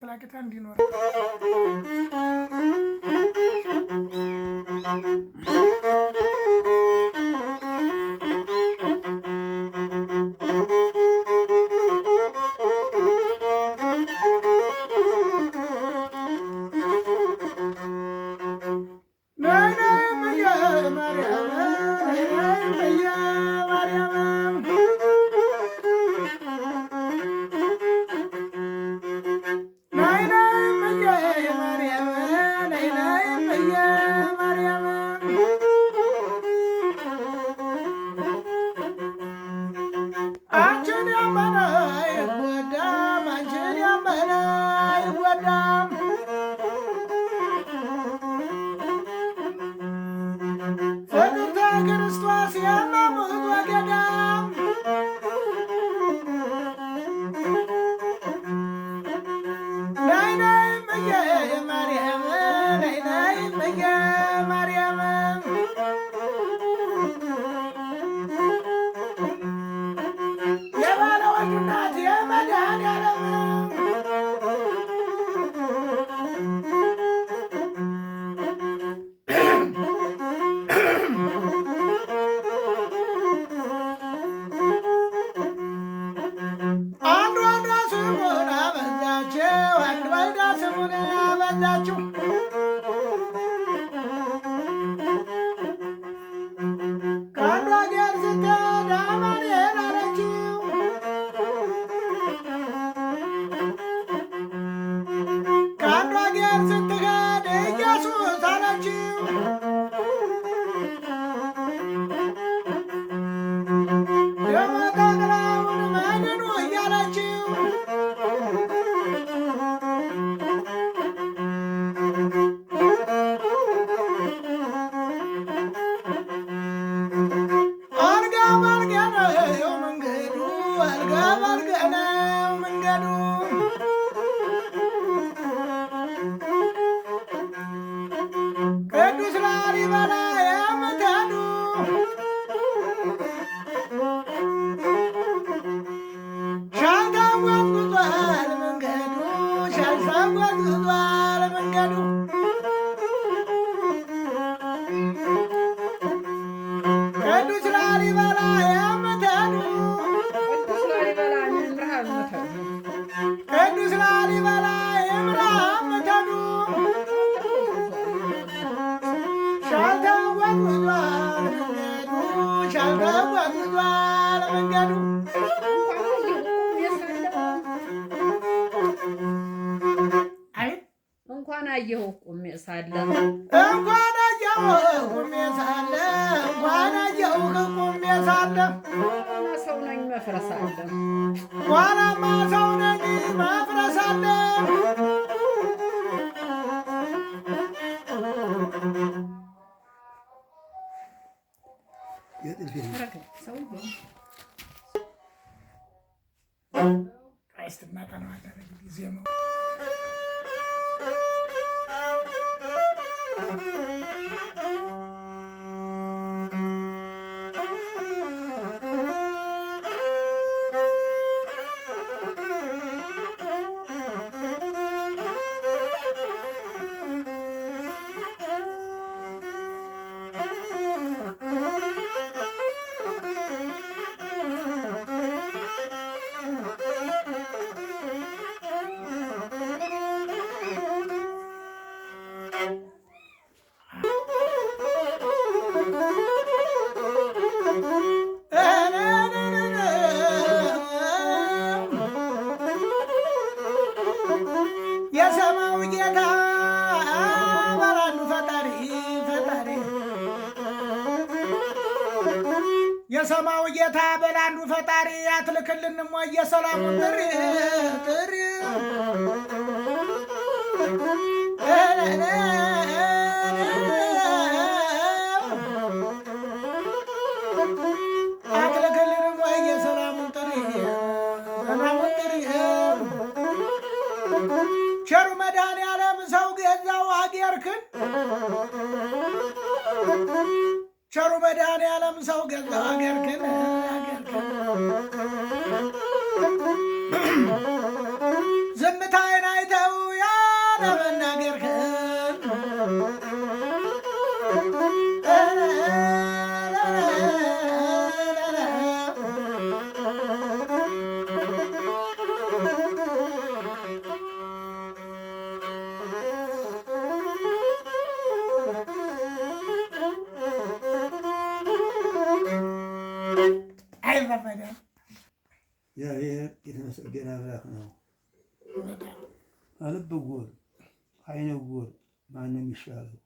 ዘለቄታ እንዲኖር እንኳን አየሁ ቁሜ ሳለ እንኳን አየሁ ቁሜ ሳለ እንኳን አየሁ ቁሜ ሳለ ሰው ነኝ መፍረስ አለ ዋናማ ሰው ነኝ መፍረስ አለ የሰማው ጌታ በላንዱ ፈጣሪ የሰማው ጌታ በላንዱ ፈጣሪ አትልክልንም ወይ የሰላሙን ጥሪ አትልክልንም ወይ የሰላሙን ጥሪ ቸሩ መድኃኔዓለም ሰው ገዛው አገርክን ቸሩ መድኃኔዓለም ሰው ገዛው አገርክን ዝምታዬን አይተው ለመናገር እግዚአብሔር የተመሰገነ አምላክ ነው። ከልብ ዕውር ከዓይነ ዕውር ማንም ይሻለው?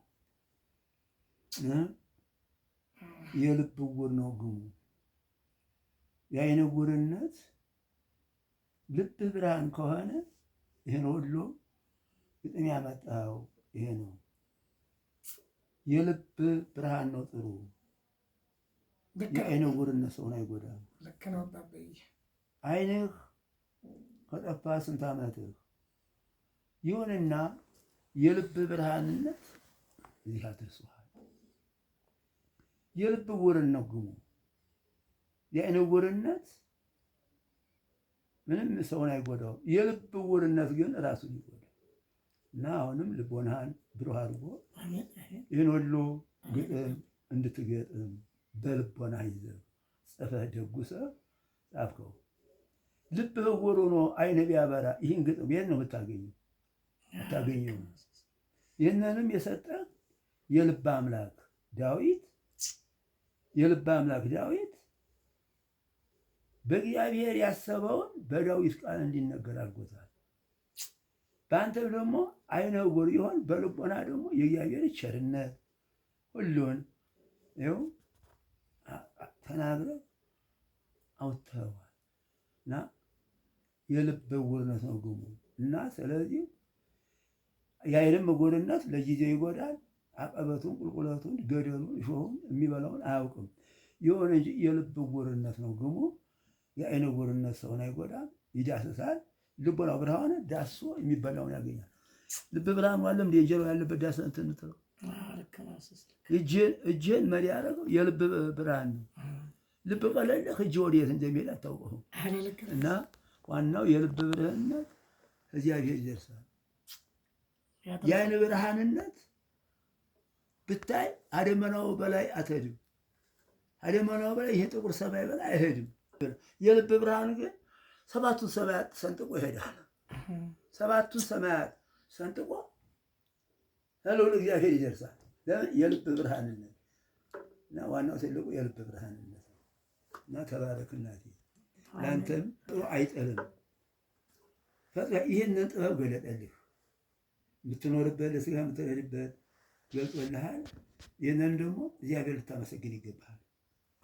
የልብ ዕውር ነው ግሙ። የዓይነ ዕውርነት ልብ ብርሃን ከሆነ ይህን ሁሉ ግጥም ያመጣው ይሄ ነው። የልብ ብርሃን ነው ጥሩ። የዓይነ ዕውርነት ሰውን አይጎዳም። ልክ ነው አባዬ። ዓይንህ ከጠፋ ስንት ዓመትህ? ይሁንና የልብ ብርሃንነት እዚህ አድርሶሃል። የልብ ዕውርነት ግሙ። የዓይነ ዕውርነት ምንም ሰውን አይጎዳው። የልብ ዕውርነት ግን ራሱን ይጎዳል። እና አሁንም ልቦናህን ብሩህ አድርጎ ይህን ሁሉ ግጥም እንድትገጥም በልቦና ይዘህ ጽፈህ ደጉሰህ ጻፍከው። ልብህ ዕውር ሆኖ ዓይንህ ቢያበራ ይህን ግጥም የት ነው የምታገኘው? አታገኘው። ይህንንም የሰጠህ የልብ አምላክ ዳዊት በእግዚአብሔር ያሰበውን በዳዊት ቃል እንዲነገር አድርጎታል። በአንተም ደግሞ ዓይነ ዕውር ይሆን በልቦና ደግሞ የእግዚአብሔር ቸርነት ሁሉን ይኸው ተናግረህ አውጥተኸዋል። እና የልብ ዕውርነት ነው ግሙ። እና ስለዚህ የዓይንም ዕውርነት ለጊዜው ይጎዳል። አቀበቱን፣ ቁልቁለቱን፣ ገደሉን፣ እሾሁን የሚበላውን አያውቅም። ይሁን እንጂ የልብ ዕውርነት ነው ግሙ። የዓይነ ዕውርነት ሰውን አይጎዳም፣ ይዳስሳል። ልቦናው ብርሃን ዳሶ የሚበላውን ያገኛል። ልብ ብርሃን ዋለም እንደ እንጀራው ያለበት ዳስ እንትን የምትለው እጅህን መሪ ያደረገው የልብ ብርሃን ነው። ልብ ቀለለህ እጅ ወዴት እንደሚሄድ አታውቀውም። እና ዋናው የልብ ብርሃንነት እግዚአብሔር ይደርሳል። የዓይን ብርሃንነት ብታይ አደመናው በላይ አትሄድም። አደመናው በላይ ይሄ ጥቁር ሰማይ በላይ አይሄድም። የልብ ብርሃን ግን ሰባቱን ሰማያት ሰንጥቆ ይሄዳል። ሰባቱን ሰማያት ሰንጥቆ ለልዑል እግዚአብሔር ይደርሳል። ለምን? የልብ ብርሃንነት እና ዋናው ትልቁ የልብ ብርሃንነት እና ተባረክ እናቴ። ለአንተም ጥሩ አይጠልም። ይህንን ጥበብ ገለጠልህ። የምትኖርበት ለስጋ የምትሄድበት ገልጦልሃል። ይህንን ደግሞ እግዚአብሔር ልታመሰግን ይገባሃል።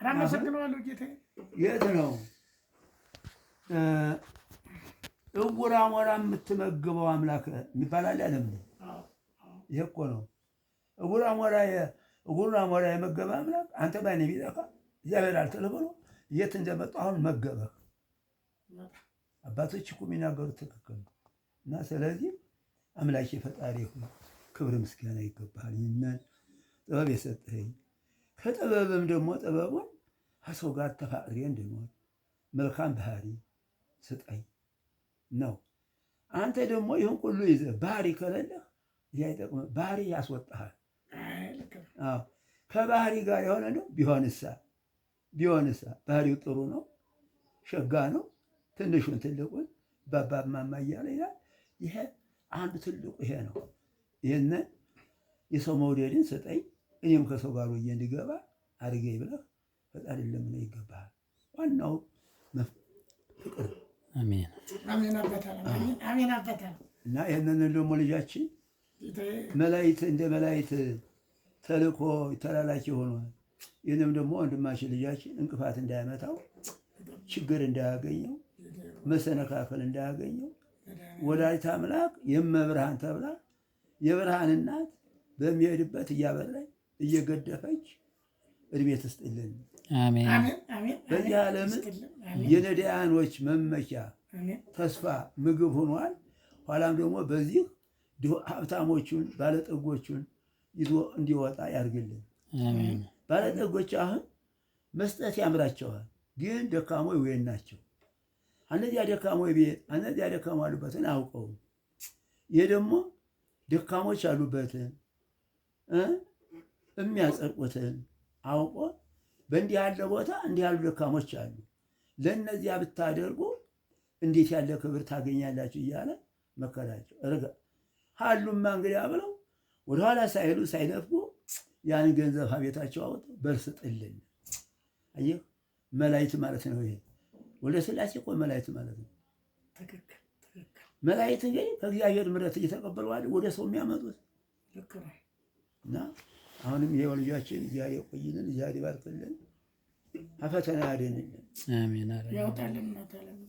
አመሰግነዋለሁ ጌታዬ። የት ነው ዕውር አሞራ የምትመግበው አምላክ የሚባል አለ? ለምን? ይሄ እኮ ነው ዕውር አሞራ የመገበ አምላክ። አንተ ባይነ ቢጠፋ እግዚአብሔር አልጥልህ ብሎ የት እንደመጣ አሁን መገበህ። አባቶች እኮ የሚናገሩት ትክክል ነው። እና ስለዚህ አምላኬ ፈጣሪ ሆይ ክብር ምስጋና ይገባሃል። ይህንን ጥበብ የሰጠኸኝ ከጥበብም ደግሞ ጥበቡን ከሰው ጋር ተፋቅሬ እንድኖር መልካም ባህሪ ስጠኝ ነው። አንተ ደግሞ ይህን ሁሉ ይዘህ ባህሪ ከሌለህ ይህ አይጠቅምህ። ባህሪ ያስወጣሃል። ከባህሪ ጋር የሆነ ነው ቢሆንሳ ባህሪው ጥሩ ነው፣ ሸጋ ነው። ትንሹን ትልቁን ባባብ ማማ እያለ ይላል። ይሄ አንዱ ትልቁ ይሄ ነው። ይህንን የሰው መውደድን ስጠኝ እኔም ከሰው ጋር ወዬ እንዲገባ አድርገኝ ብለህ ፈጣሪ ለምን ይገባሃል። ዋናው ፍቅር። አሜን አባታል። እና ይህንን ደግሞ ልጃችን መላእክት እንደ መላእክት ተልኮ ተላላኪ ሆኗል። ይህንም ደግሞ ወንድማችን ልጃችን እንቅፋት እንዳያመጣው፣ ችግር እንዳያገኘው፣ መሰነካከል እንዳያገኘው ወላዲተ አምላክ የመብርሃን ተብላ የብርሃን እናት በሚሄድበት እያበላኝ እየገደፈች እድሜ ትስጥልን። በዚህ ዓለም የነዳያኖች መመኪያ ተስፋ ምግብ ሆኗል። ኋላም ደግሞ በዚህ ሀብታሞቹን ባለጠጎቹን ይዞ እንዲወጣ ያድርግልን። ባለጠጎች አሁን መስጠት ያምራቸዋል፣ ግን ደካሞች ወይን ናቸው። እነዚያ ደካሞች ቤት እነዚያ ደካሞች አሉበትን አያውቀውም። ይህ ደግሞ ደካሞች ያሉበትን የሚያጸድቁትን አውቆ በእንዲህ ያለ ቦታ እንዲህ ያሉ ደካሞች አሉ፣ ለእነዚያ ብታደርጉ እንዴት ያለ ክብር ታገኛላችሁ እያለ መከራቸው። ሀሉማ እንግዲያ ብለው ወደኋላ ሳይሉ ሳይነፍጉ ያን ገንዘብ ቤታቸው አወጡ። በርስጥልን አየህ፣ መላእክት ማለት ነው ይሄ። ወደ ሥላሴ እኮ መላእክት ማለት ነው። መላእክት እንግዲህ ከእግዚአብሔር ምሕረት እየተቀበሉ ወደ ሰው የሚያመጡት እና አሁንም ይሄ ልጃችን እግዚአብሔር ይቆይልን፣ እግዚአብሔር ይባርክልን፣ ከፈተና ያድንልን፣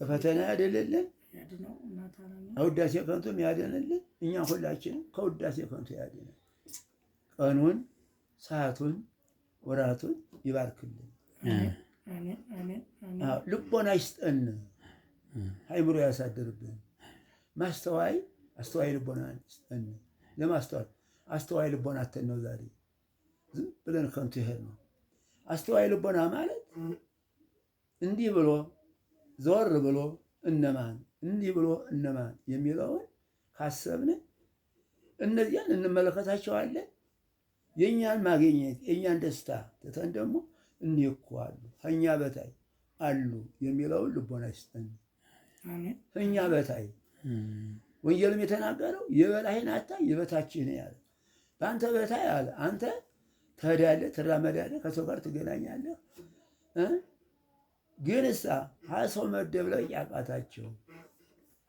ከፈተና ያድንልን፣ ከውዳሴ ከንቱም ያድንልን። እኛ ሁላችንም ከውዳሴ ከንቱ ያድነን። ቀኑን ሰዓቱን ወራቱን ይባርክልን። ልቦና ይስጠን፣ አይምሮ ያሳድርብን። አስተዋይ ልቦና ይስጠን። ለማስተዋል አስተዋይ ልቦና አተን ነው ዛሬ ዝም ብለን ከንቱ ይሄድ ነው። አስተዋይ ልቦና ማለት እንዲህ ብሎ ዘወር ብሎ እነማን እንዲህ ብሎ እነማን የሚለውን ካሰብን እነዚያን እንመለከታቸዋለን። የእኛን ማግኘት የእኛን ደስታ ትተን ደግሞ እኒህ እኮ አሉ ከእኛ በታይ አሉ የሚለውን ልቦና ይስጠን። ከእኛ በታይ ወንጌልም የተናገረው የበላይን አታይ የበታችህ ነው ያለ። በአንተ በታይ አለ። አንተ ትሄዳለህ፣ ትራመዳለህ፣ ከሰው ጋር ትገናኛለህ። ግን እሳ ሰው መደብለቅ ያቃታቸው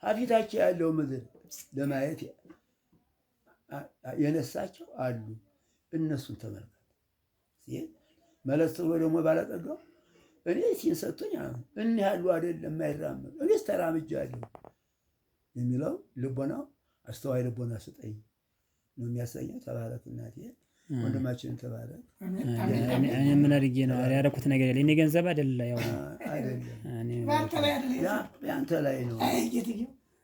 ፊታቸው ያለው ምድር ለማየት የነሳቸው አሉ። እነሱን ተመልከት። መለስ ብሎ ደግሞ ባለጠጋው እኔ ሲን ሰጥቶኝ እኒህ ያሉ አይደለም የማይራመዱ እኔስ ተራምጃለሁ የሚለው ልቦናው አስተዋይ ልቦና ስጠኝ ነው የሚያሰኘው። ተባረክ እናቴ፣ ወንድማችንን ተባረክ። እኔ ምን አድርጌ ነው ያደረኩት ነገር የለ። እኔ ገንዘብ አይደለ ያው አይደለም ያንተ ላይ ነው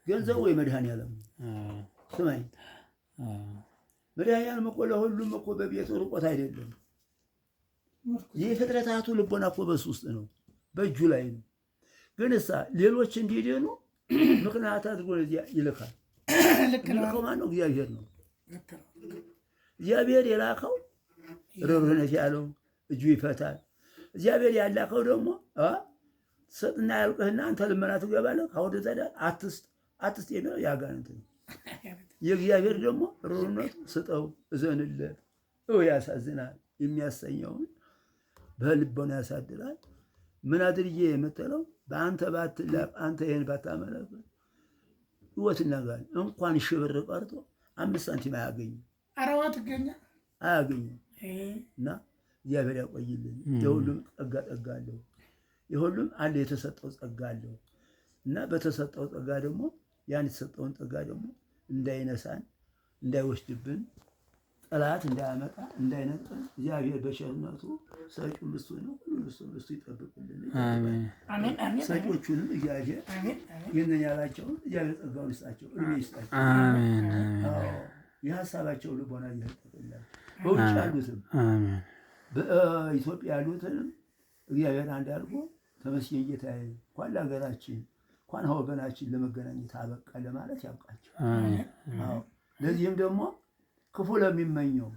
ገንዘቡ። የመድኃኒዓለም ስማኝ፣ መድኃኒዓለም እኮ ለሁሉም እኮ በቤቱ ርቆት አይደለም። ይህ ፍጥረታቱ ልቦና እኮ በሱ ውስጥ ነው፣ በእጁ ላይ ነው። ግን እሳ ሌሎች እንዲድኑ ምክንያት አድርጎ ይልካል። ይልከው ማን ነው? እግዚአብሔር ነው። እግዚአብሔር የላከው ርኅሩህነት ያለው እጁ ይፈታል። እግዚአብሔር ያላከው ደግሞ ስጥና ያልቅህና አንተ ልመና ትገባለህ። ካወደ ዘዳ አትስጥ የሚለው ያጋንንት ነው። የእግዚአብሔር ደግሞ ርኅሩህነቱ ስጠው፣ እዘንለት፣ ያሳዝናል የሚያሰኘውን በልቦና ያሳድራል። ምን አድርጌ የምትለው በአንተ ባትላቅ አንተ ይህን ባታመለክት ህይወት ነጋል እንኳን ሽብር ቀርቶ 5 ሳንቲም አያገኝም። አያገኝም። እና እግዚአብሔር ያቆይልን። የሁሉም ጸጋ አለው። የሁሉም አለ የተሰጠው ጸጋ አለው። እና በተሰጠው ጸጋ ደግሞ ያን የተሰጠውን ጸጋ ደግሞ እንዳይነሳን እንዳይወስድብን ጠላት እንዳያመጣ እንዳይነጠን እግዚአብሔር በቸርነቱ ሰጪውን እሱ ነው። ሁሉ እሱ ይጠብቅልን። አሜን። ሰጪዎቹንም እግዚአብሔር ይህንን ያላቸውን እግዚአብሔር ጸጋውን ይስጣቸው፣ እድሜ ይስጣቸው። የሀሳባቸው ልቦና ይጠቅላል። በውጭ ያሉትም በኢትዮጵያ ያሉትንም እግዚአብሔር አንድ አድርጎ ተመስገን ጌታዬ፣ እንኳን ለሀገራችን እንኳን ወገናችን ለመገናኘት አበቃ ለማለት ያብቃቸው። ለዚህም ደግሞ ክፉ ለሚመኘው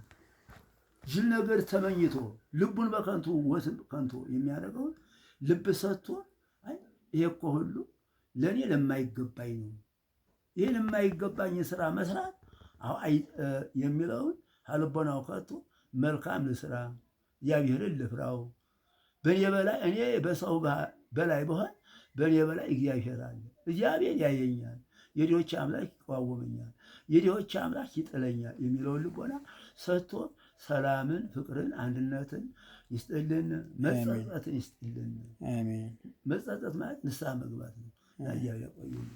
ጅል ነገር ተመኝቶ ልቡን በከንቱ ወስብ ከንቱ የሚያደርገውን ልብ ሰጥቶ ይሄ እኮ ሁሉ ለእኔ ለማይገባኝ ነው፣ ይህን የማይገባኝ ስራ መስራት የሚለውን ልቦናው ከቶ መልካም ልስራ፣ እግዚአብሔርን ልፍራው፣ በእኔ በላይ እኔ በሰው በላይ በሆን በእኔ በላይ እግዚአብሔር አለ፣ እግዚአብሔር ያየኛል፣ የድሆች አምላክ ይቃወመኛል፣ የድሆች አምላክ ይጥለኛል የሚለውን ልቦና ሰጥቶ ሰላምን፣ ፍቅርን፣ አንድነትን ይስጥልን። መጸጸትን ይስጥልን። መጸጸት ማለት ንስሐ መግባት ነው። እግዚአብሔር ያቆየን።